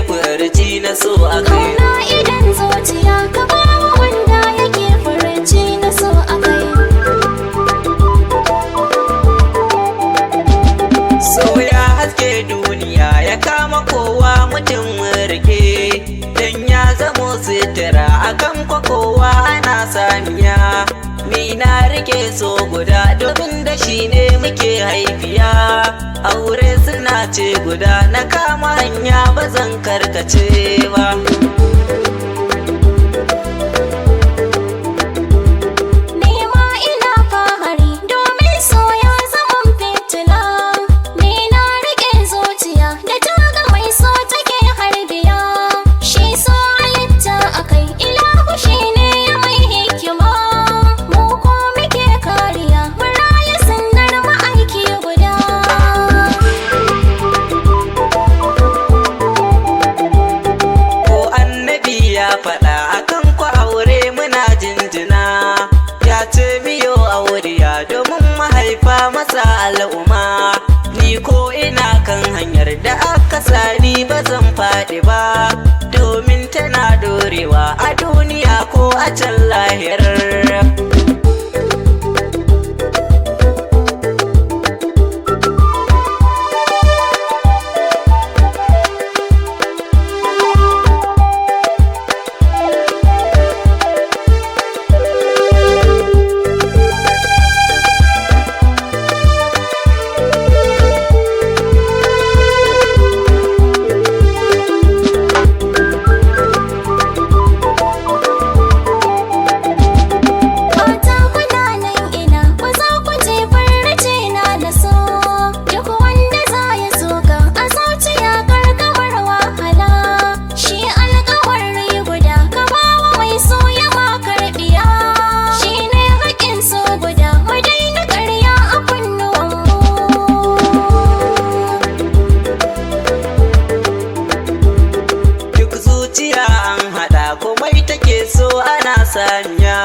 furci na so a kai. Kauna idan zuciya ka ba wa wanda yake furci na so a kai. So ya haske duniya ya kama kowa mutum rike, dan ya zamo sitira akan kowa ana samiya. Ni na rike so guda domin da shi ne muke haifiya. Aure suna ce guda na kama hanya ba zan karkace ba. Ni ma ina fahari domin so ya zama fitila. Ni na rike zuciya da ta ga mai so take harbiya. Shi so halitta akai ilahu shi ne ya mai hikima. Mu ko muke kariya muraya sunnar ma'aiki guda. Ko annabi ya faɗa akan ku aure muna jinjina, ya ce miyo auriya domin mahaifa masa al'umma. Ni ko ina kan hanyar da aka sani ba zan faɗi ba, domin tana dorewa a duniya ko a can lahirar. Mata kuna nan ina ba za ku je farce na da so. Duk wanda za ya so ka a zuciya karkamar wahala. Shi alƙawari guda ka ba wa mai so ya ma karɓiya. Shi ne haƙin so guda mu daina ƙarya a kunnuwanmu. Duk zuciya an haɗa komai take so ana sanya.